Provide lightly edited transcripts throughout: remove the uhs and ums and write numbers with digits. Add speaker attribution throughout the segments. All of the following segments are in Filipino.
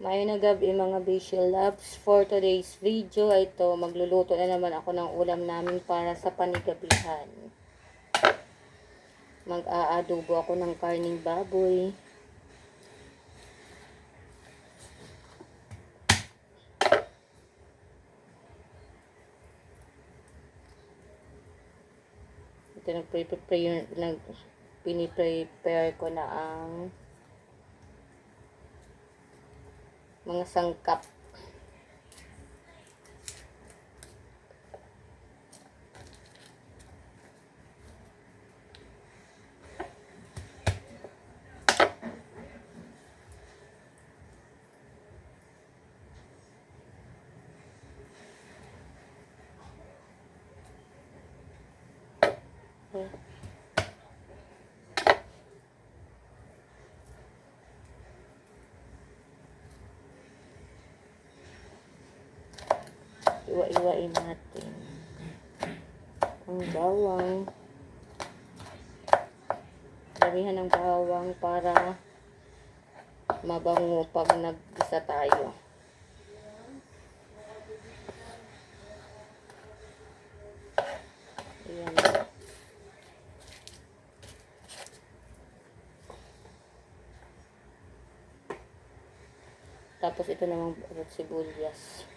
Speaker 1: Mayong gabi mga Visual Labs. For today's video, ito, magluluto na naman ako ng ulam namin para sa panigabihan. Mag-aadobo ako ng karning baboy. Ito, piniprepare ko na ang mga sangkap. Iwa-iwain natin ang bawang. Damihan ng bawang para mabango pag nag-isa tayo. Ayan. Tapos ito namang sibuyas.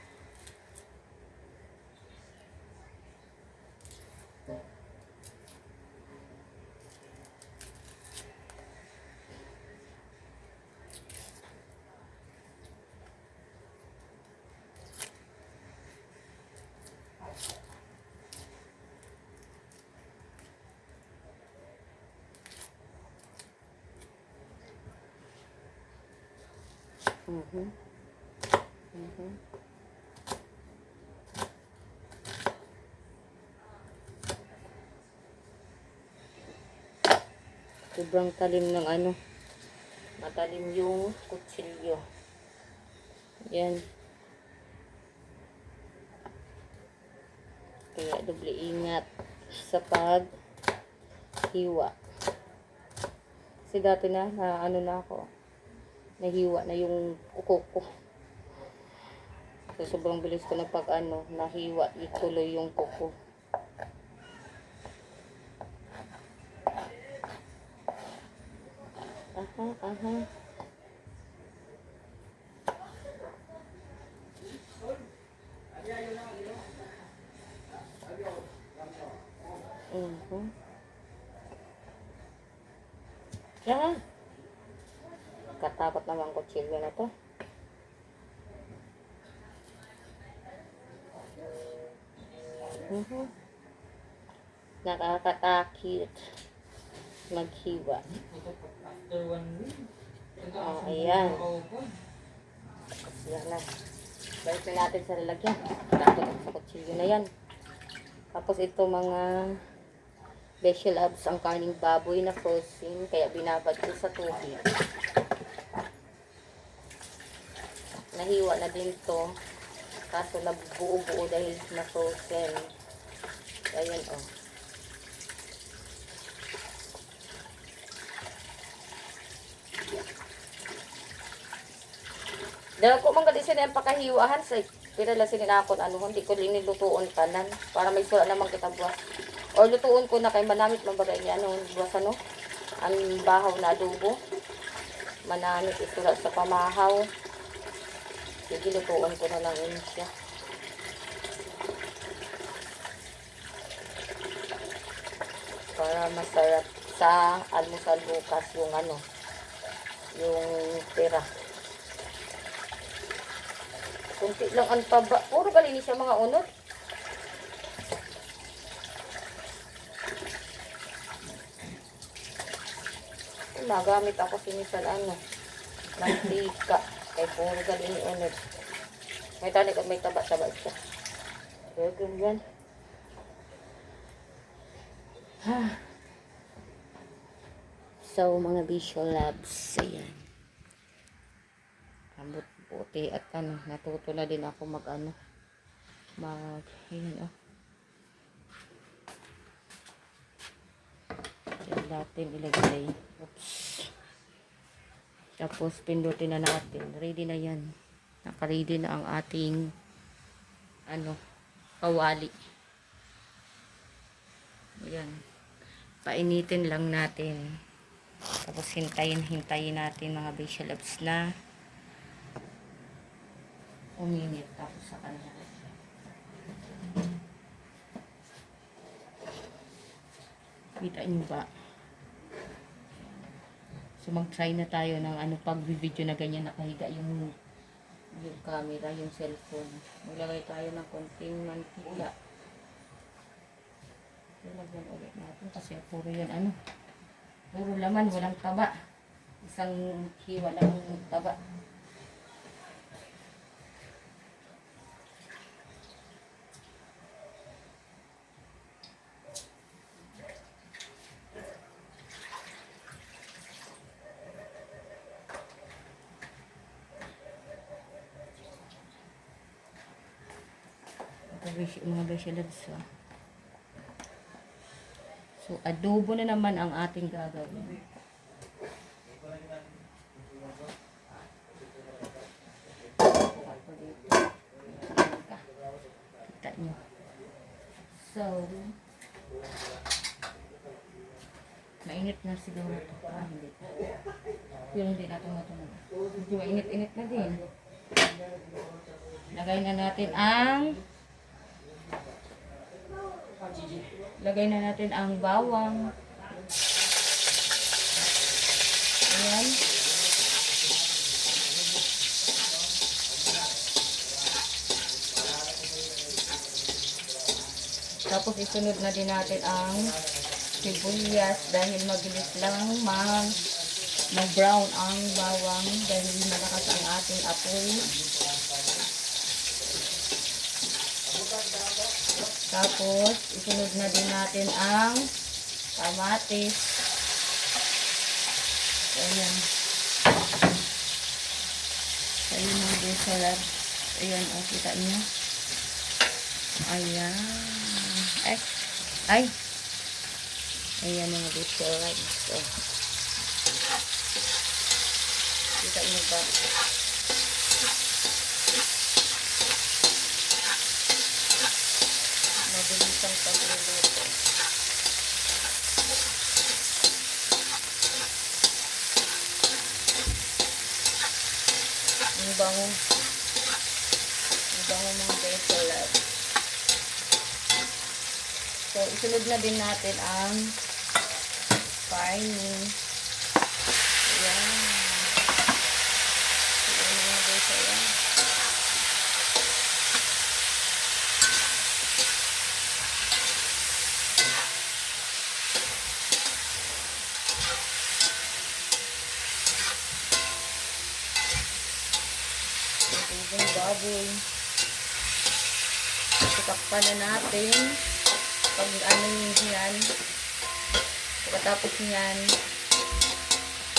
Speaker 1: Sobrang talim ng matalim yung kutsilyo. Yan. Kaya doble ingat sa paghiwa. Kasi dati na ako, nahiwa na yung kuko ko. So, sobrang bilis ko na pag nahiwa, ituloy yung kuko. Aha. Yan. Katakot naman kutsilyo na to. Nakakatakot maghiwa. Ayan. Yan na. Balik na natin sa lalagyan. Takot sa kutsilyo na yan. Tapos ito mga Visual Labs, ang karning baboy na frozen, kaya binabad ko sa tubig. Nahiwa na din to, kaso nabuo-buo dahil na frozen. Ayan o. Dahil ko mga kasi na yung pakahiwahan sa pirala sininakon hindi ko linilutuon tanan para may sura namang kita buwas. Or lutuon ko na kay manamit mabagay niya buwas ang bahaw na adobo. Manamit isura sa pamahaw. Sige, lutuon ko na lang yun siya. Para masarap sa almusal bukas yung tira. Kunti lang ang taba. Puro kalinis siya mga unod. Nagamit ako sinisan mantika. Kaya puro galing unod. May tanik at may taba-taba siya. Kaya ganyan. So, mga Visual Labs. Ayan. Ambot puti at natuto na din ako ayan Yan natin ilagay. Oops. Tapos pindutin na natin. Ready na yan. Naka-ready na ang ating kawali. Ayan. Painitin lang natin. Tapos hintayin natin mga Beshi Loves na uminit. Tapos sa kanila. Kita nyo ba? So mag-try na tayo ng pag-video na ganyan nakahiga yung camera, yung cellphone. Maglagay tayo ng konting mantika. Lagyan ulit natin kasi puro yan puro laman, walang taba. Isang hiwa lang ang taba. Mga Beshi Loves. So, adobo na naman ang ating gagawin. Kita nyo. So, mainit na siguro ito. Hindi. Pero hindi natin matunog. Medyo mainit-init na din. Lagay na natin ang bawang. Ayan. Tapos isunod na din natin ang sibuyas dahil mabilis lang mag-brown ang bawang dahil malakas ang ating apoy. Tapos, isunod na din natin ang kamatis. Ayan. Ayan mga Beshi Loves. Ayan, kita nyo. Ayan. Ay. Ayan mga Beshi Loves. So, kita nyo ba? Mabilis ang pagluluto. Ang bango mga Beshi Loves. So, isunod na din natin ang karne. Ayan. Ayan mga Beshi Loves. Yung baboy. Tutakpan na natin. Pag yan. Pagkatapos yan,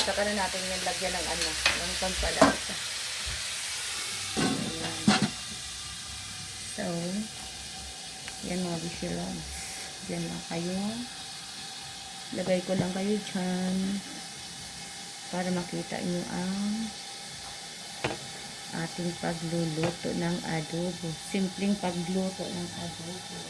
Speaker 1: saka na natin yan lagyan ng pampalasa. Ayan. So, yan mga Beshi Loves. Yan lang kayo. Lagay ko lang kayo dyan para makita nyo ang ating pagluluto ng adobo. Simpleng pagluto ng adobo.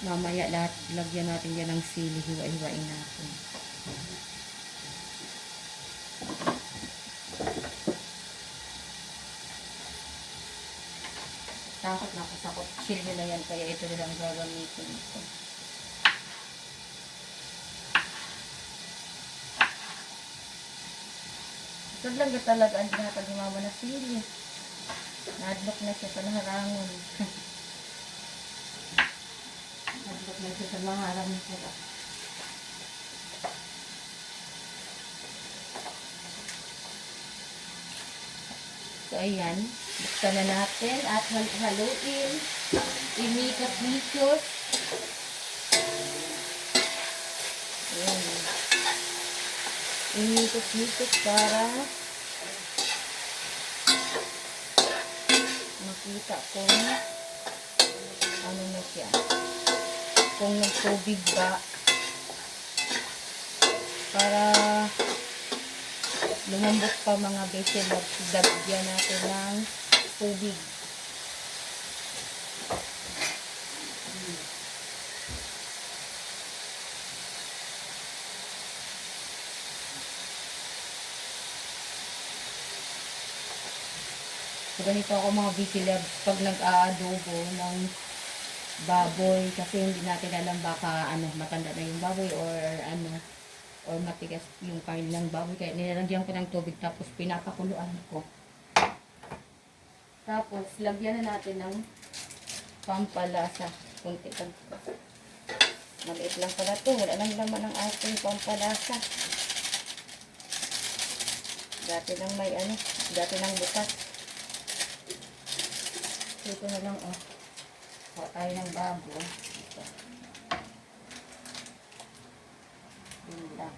Speaker 1: Mamaya lahat lagyan natin yan ng sili. Hiwa-hiwain natin. Takot na ako sa kutsilyo na yan, kaya ito nilang gagamitin ito. Ito lang talaga ang dinatag ni mama na sili. Nadlock na siya sa naharangon. Nadlock na siya sa naharangon sila. So ayan. Buksan na natin at haluin. Imikot-mikot. Ayan. Initos-nitos para makita kung ano na siya. Kung nagtubig ba. Para lumambot pa mga beses, lagyan natin ng tubig. So, ganito ako mga BC Labs pag nag-aadobo ng baboy kasi hindi natin alam baka matanda na yung baboy or matigas yung kain ng baboy kaya nilalagyan ko ng tubig tapos pinapakuluan ko. Tapos lagyan na natin ng pampalasa. Kunti lang. Maliit lang pala ito. Wala lang naman ang ating pampalasa. Dati nang bukas. Ito na lang, kuha tayo ng bago. Ito. Yun lang.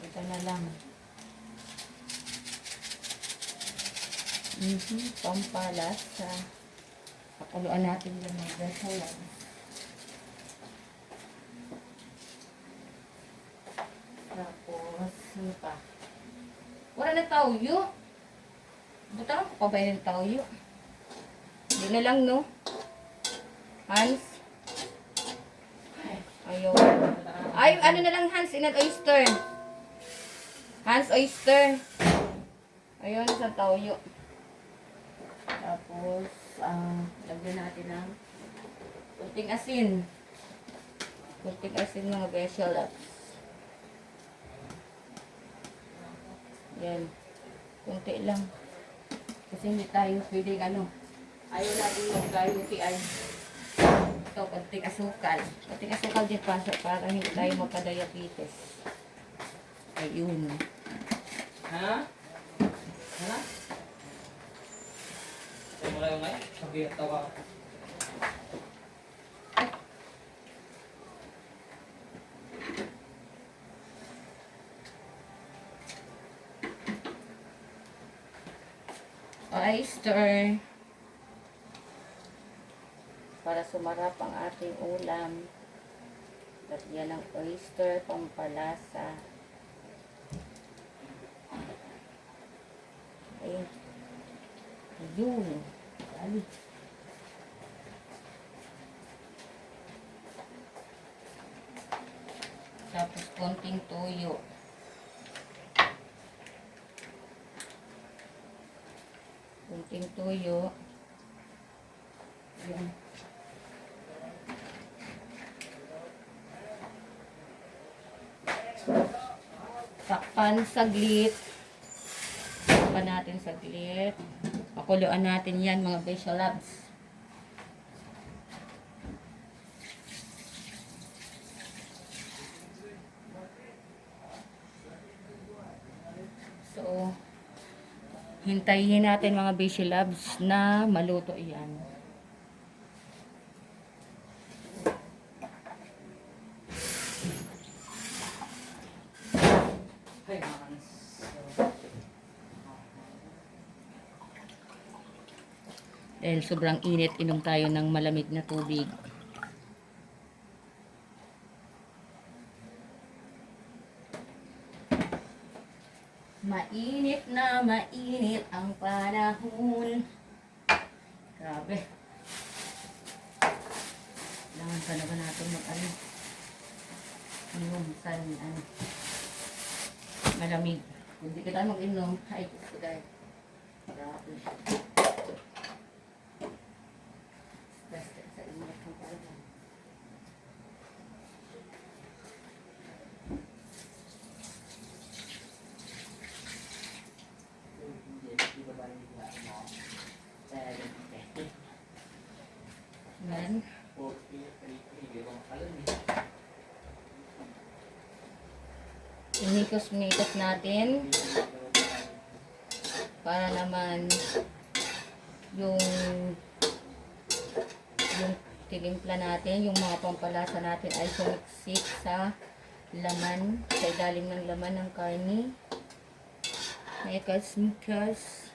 Speaker 1: Ito na lang. Pampalasa. Pakuluan natin yung mga sayan. Tapos, ano pa? Wala na tawyo. Butang ko pa ba yung tawyo? Hindi na lang, no? Hans? Ayaw. Ay, ano na lang, Hans? Inan oyster. Hans oyster. Ayun, sa tawyo. Tapos, lagyan natin ng kunting asin. Kunting asin mga vessel ups. Yan. Kunti lang. Kasi hindi tayo pwedeng ayaw natin mag-diabetes. Ito, kunting asukal. Kunting asukal din para hindi tayo magka-diabetes. Ayun.
Speaker 2: Ha? Ha? Saya mulai ngayon. Sabi tawa.
Speaker 1: Oyster. Para sumarap ang ating ulam. Lagyan ng oyster, pampalasa. Ayun. Ayun. Ali. Tapos konting toyo. Kunting toyo. Yan. Takpan saglit. Takpan natin saglit. Pakuluan natin yan mga vessel labs. So, hintayin natin mga vessel labs na maluto yan.
Speaker 2: Hey, Hans.
Speaker 1: Dahil sobrang init, inom tayo ng malamig na tubig. Mainit na mainit ang panahon. Grabe. Kailangan pa na ba natin inom sa malamig. Kung di ka tayo mag-inom, ay gusto tayo. Grabe. Basta sa init ng panahon. Yan. Inikos-nikos natin para naman yung tinimpla natin, yung mga pampalasa natin ay sumiksik sa laman, sa ilalim ng laman ng karne. Mekas-mekas.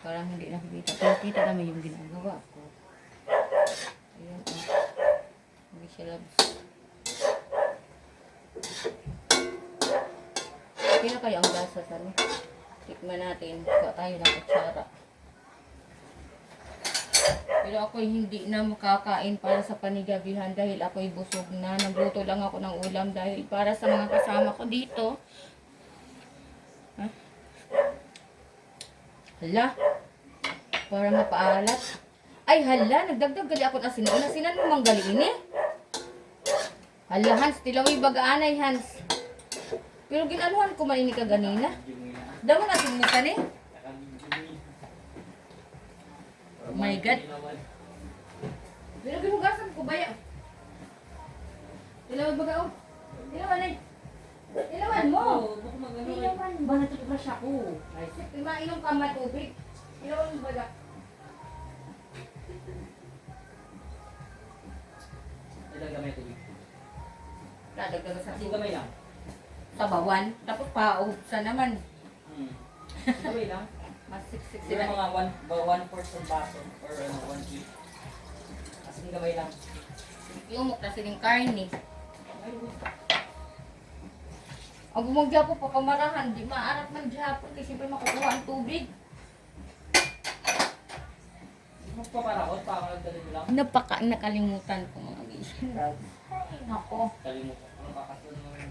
Speaker 1: Parang hindi nakikita. Pero kita naman yung ginagawa ko. Ayan, hindi siya labs. Okay na kayo ang lasa sa ano. Tikman natin. Kuha tayo ng kutsara. Pero ako'y hindi na makakain para sa panigabihan dahil ako'y busog na. Nagluto lang ako ng ulam dahil para sa mga kasama ko dito. Ha? Hala. Para mapaalat. Ay hala, nagdagdag gali ako ng asin. Asinan mo mang gali ini. Hala Hans, tilaway bagaanay Hans. Pero ginanuhan ko man ini ka ganina. Damo natin mo ka ni. Oh my God. Pero ginugasan ko baya. Tilaway bagao. Tilawan ay. Tilawan mo. Tilawan mo. Ba natutubras ako. Ay, mainom ka matubig. Tilawan mo baga.
Speaker 2: Ilang gamay tubig?
Speaker 1: Dadagdag sa
Speaker 2: Ang gamay lang.
Speaker 1: sabawan. Tapos paubsa naman.
Speaker 2: Gamay lang.
Speaker 1: Mas siksik
Speaker 2: Sila
Speaker 1: sila.
Speaker 2: mga 1/4 ng baso or 1 key. As in gamay lang.
Speaker 1: Yung mukha sining karne.
Speaker 2: Ay,
Speaker 1: Ang bumagya po papamarahan. Di maarat man dihapon kasi siyempre makukuha ang tubig.
Speaker 2: magpaparakot pa ako nagdalhin lang.
Speaker 1: Nakalimutan ko mga gising. Ay, nako.
Speaker 2: Kalimutan. Ano kakasunod mo yun?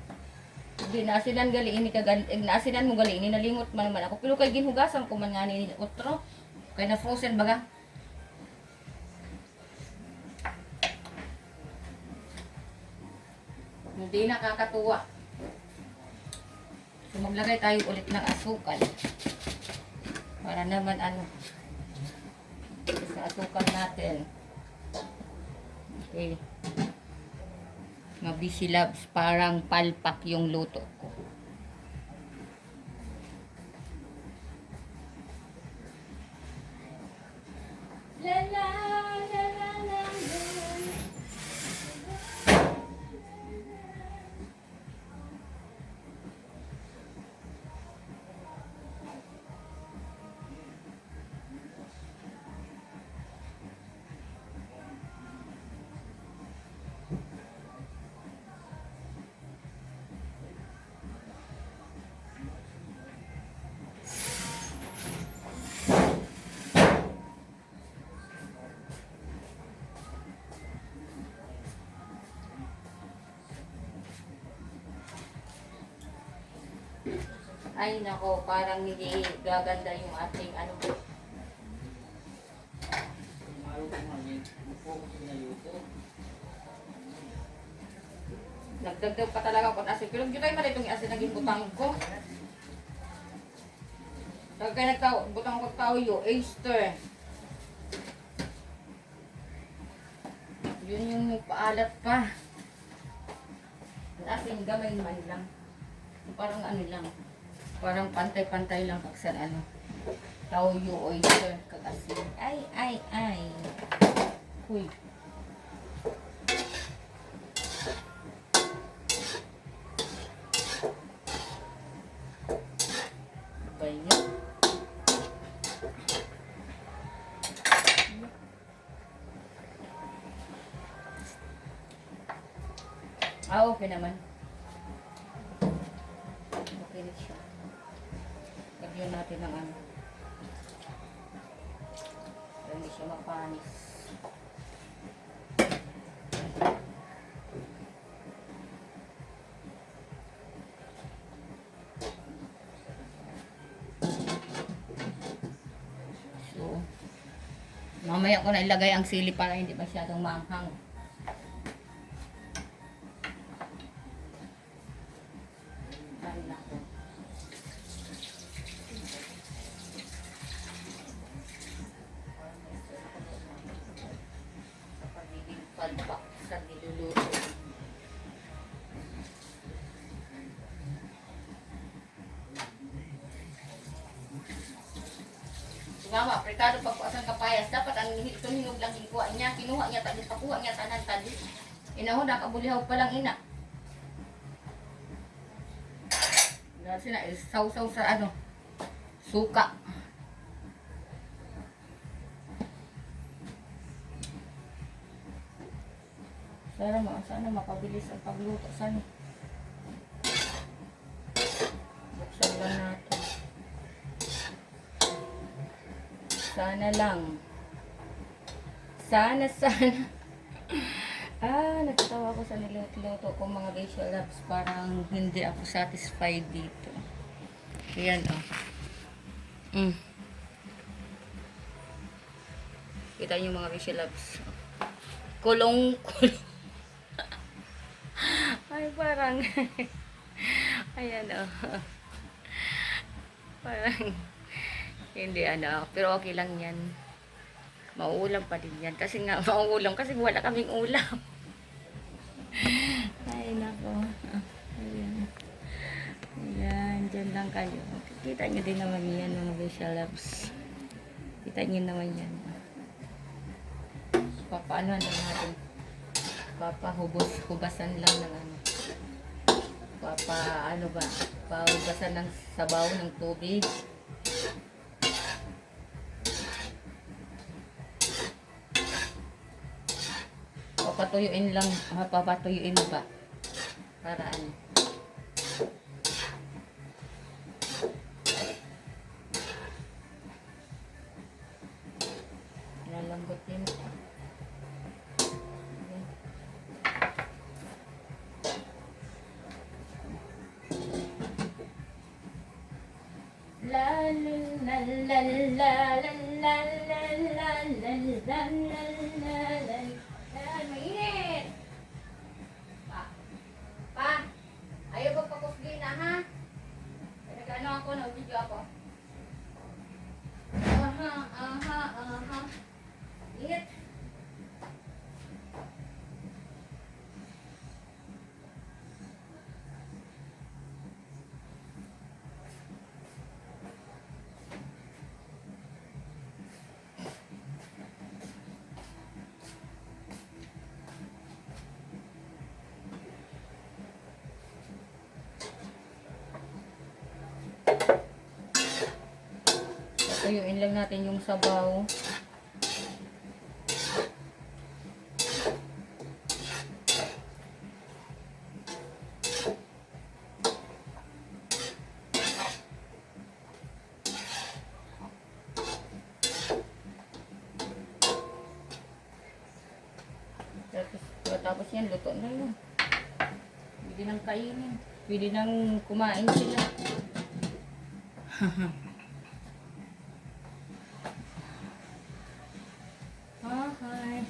Speaker 1: Hindi, naasinan gali ini naasinan mo gali ini nalimot man naman ako. Pero kay ginhugasan ko man nga ni utro. Kay na frozen baga. Hindi nakakatuwa. So maglagay tayo ulit ng asukal. Para naman ano sa asukal natin. Okay. Mabisi loves, parang palpak yung luto ko. La la la la la la. Ay nako, parang hindi gaganda yung ating ano.
Speaker 2: Maro ko man yun. Focus ko na luto.
Speaker 1: Nagdagdag pa talaga ako ng asin. Pero hindi tayo man itong asin naging butang ko. Kaya butang ko tawyo, oyster. Yun yung paalat pa. Ang asin gamay man lang. Parang ano lang. Parang pantay-pantay lang kaksan ano. Tawyo, oyster, kagasin. Ay, ay, ay. Huy. Ba yun? Ah, okay naman. Okay na siya. Lagyan natin ng ano. Para hindi siya mapanis. So, mamaya ko na ilagay ang sili para hindi masyadong maanghang. Ay, nako. Sa pagiging palpak sa niluluto. mama, aprikado pagkuasan kapayas. Dapat ang hinog lang hikuha niya. Kinuha niya, tadi pakuha niya, tanan tadi. Inahon, nakabulihaw pa lang ina. Kasi na, sausaw sa ano, suka. Sana makabilis ang pagluto. Sana. Buksan lang natin. Sana lang. Sana. Nagtatawa ko sa niluto ko mga Rachel Labs. Parang hindi ako satisfied dito. Ayan, oh. Kita niyo mga Rachel Labs. Kulong. Ay, parang. Ayan, oh. Parang. Hindi, pero okay lang yan. Mauulam pa din yan. Kasi nga, mauulam. Kasi wala kaming ulam. Ay, nako. Ayan. Ayan, dyan lang kayo. Kita nyo din naman yan, mga Rachel Labs. Kita nyo naman yan. Papaano lang natin. Hubasan lang ng ano. Pahubasan ng sabaw ng tubig. Papatuyuin lang, papatuyuin ba? Para ano? Lalambot din. La la la la la la la la la la la la. Mainit! Pa! Ayaw ba pakusgi na, ha? Nag-ano ako, nag-video ako. Aha. Init! Tuyuin lang natin yung sabaw. Tapos yan, luto na yun. Pwede nang kainin. Pwede nang kumain sila. Okay.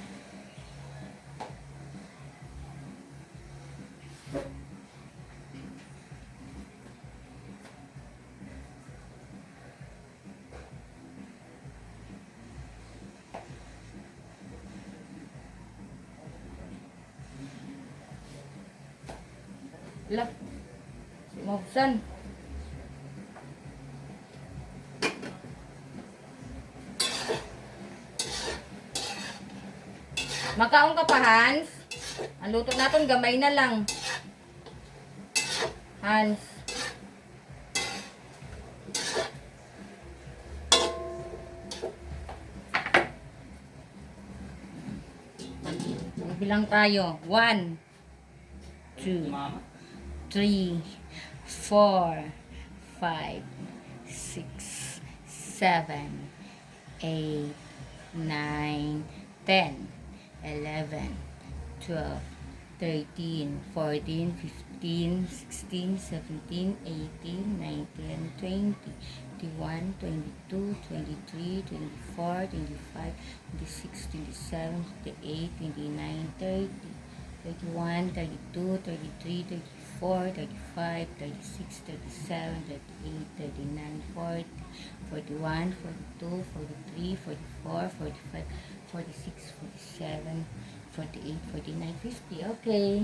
Speaker 1: Lap. Mabuksan. Makaon ka pa, Hans? Ang luto natin, gamay na lang. Hans. Bilang tayo. 1, 2, 3, 4, 5, 6, 7, 8, 9, 10. 11, 12, 13, 14, 15, 16, 17, 18, 19, 20, 21, 22, 23, 24, 25, 26, 27, 28, 29, 30, 31, 32, 33, 34, 35, 36, 37, 38, 39, 40, 41, 42, 43, 44, 45, 46, 47, 48, 49, 50. Okay.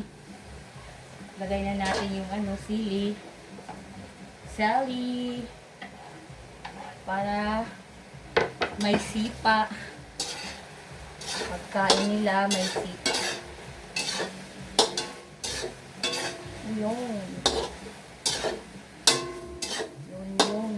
Speaker 1: Lagay na natin yung sili. Para may sipa. Pagkain nila, may sipa. Yun. Yun.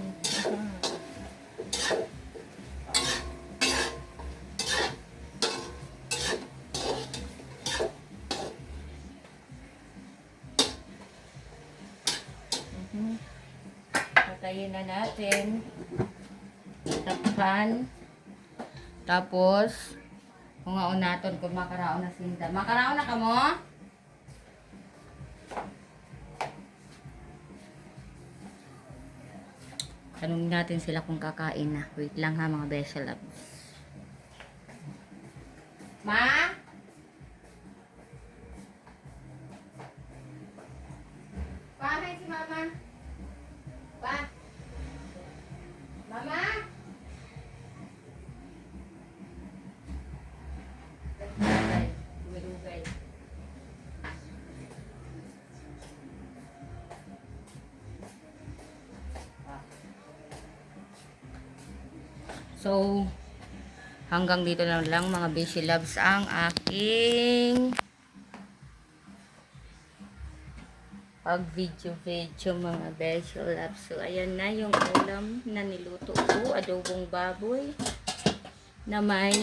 Speaker 1: Aha. Patayin na natin. Takpan. Tapos, kung naton kung makaraon na sinda. Makaraon na ka mo? Tanungin natin sila kung kakain na. Wait lang ha mga Besha Loves. Ma? Pahay si Mama? Pa? Mama? Dugay. So, hanggang dito na lang mga Beshi Loves ang aking pag video mga Beshi Loves. So, ayan na yung ulam na niluto ko. Adobong baboy na may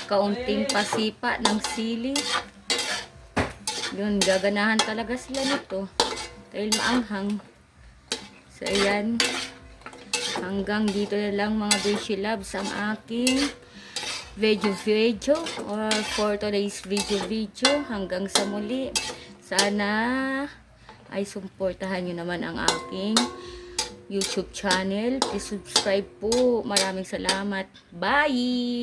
Speaker 1: kaunting pasipa ng sili. Yun, gaganahan talaga sila nito. Dahil maanghang. So, ayan. Hanggang dito na lang mga Beshi Loves ang aking video or for today's video. Hanggang sa muli. Sana ay suportahan nyo naman ang aking YouTube channel. Please subscribe po. Maraming salamat. Bye!